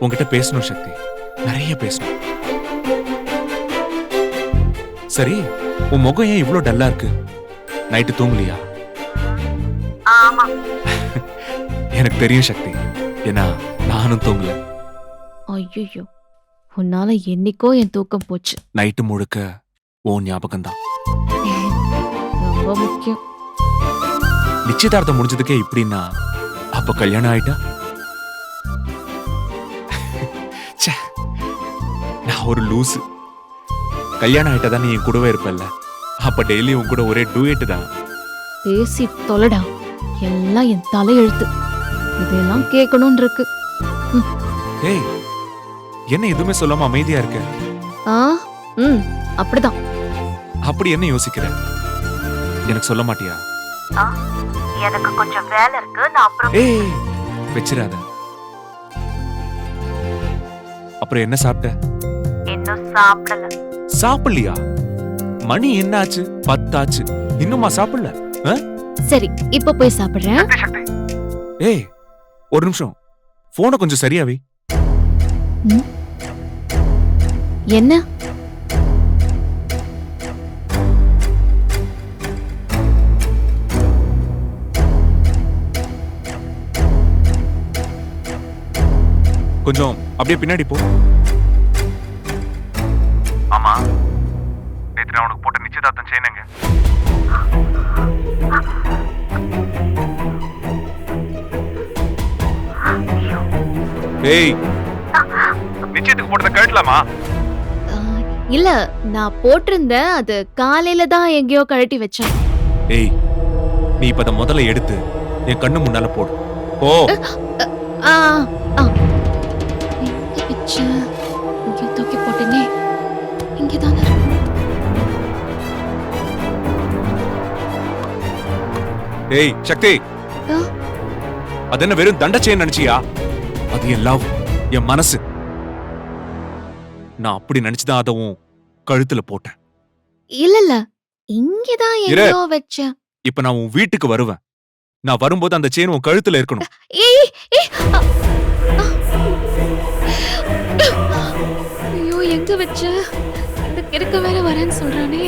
உன்கிட்ட பேசணும் சக்தி, நிறைய பேசணும். சரி, உன் முகம் ஏன் இவ்ளோ டல்லா இருக்கு? நைட்டு தூங்கலையா? ஆமா. எனக்கு தெரியும் சக்தி, ஏன்னா நானும் தூங்கல. ஐயோ, உன்னால என்னைக்கோ என் தூக்கம் போச்சு. நைட்டு முழுக்க உன் ஞாபகம் தான். ரொம்ப முக்கியம். நிச்சயதார்த்தம் முடிஞ்சதுக்கே இப்படின்னா அப்ப கல்யாணம் ஆயிட்டா? ச்சே, நான் ஒரு லூசு. கல்யாணம் ஆயிட்டா தான் நீ என் கூடவே இருப்பல்ல, அப்ப டெய்லி உன் கூட ஒரே டூயட் தான். பேசி தொலைடா, எல்லாம் என் தலையெழுத்து. இதெல்லாம் கேட்கணும்னு இருக்கு. ஏய், என்ன எதுவுமே சொல்லாம அமைதியா இருக்க? ஆ, அப்படிதான். அப்படி என்ன யோசிக்கிற? எனக்கு சொல்ல மாட்டியா? எனக்கு கொஞ்சம் வேலை இருக்கு, நான் அப்புறம். ஏய், வெச்சிராத. அப்புறம் என்ன சாப்பிட்ட? இன்னும் சாப்பிடல. சாப்பிடலையா? மணி என்ன ஆச்சு? 10 ஆச்சு, இன்னுமா சாப்பிடல? சரி, இப்ப போய் சாப்பிடுறேன். ஏய், ஒரு நிமிஷம், போனை கொஞ்சம் சரியா வை. என்ன? கொஞ்சம் அப்படியே பின்னாடி போ. ஆமா, நேத்து நான் உனக்கு போட்ட நிச்சயதார்த்தம் செய்யணுங்க. ஏய், நிச்சயத்துக்கு போட்டத கழட்டலாமா? இல்ல, நான் போட்டிருந்தேன். அது காலையில தான் எங்கேயோ கழட்டி வச்சேன். ஏய், நீ இப்ப அத முதல்ல எடுத்து என் கண்ணு முன்னால போடு. போ. ஆ, ஆ. எங்க வச்சேன்? இங்கே தூக்கி போட்டேனே. இங்கதானே இருக்கு. ஏய் சக்தி, ஆ? அது என்ன வெறும் தண்டச்சேன்னு நினைச்சியா? அது என் லவ், என் மனசு. நான் அப்படி நினைச்சுதான் அதவும் கழுத்துல போட்டேன். இல்ல, இங்கதான் எங்கேயோ வச்சேன். இப்ப நான் உன் வீட்டுக்கு வருவேன். நான் வரும்போது அந்த செயின் உன் கழுத்துல இருக்கணும். ஏய், ஐயோ, எங்க வச்ச? இந்த கிறுக்க வேற வரேன்னு சொல்றானே.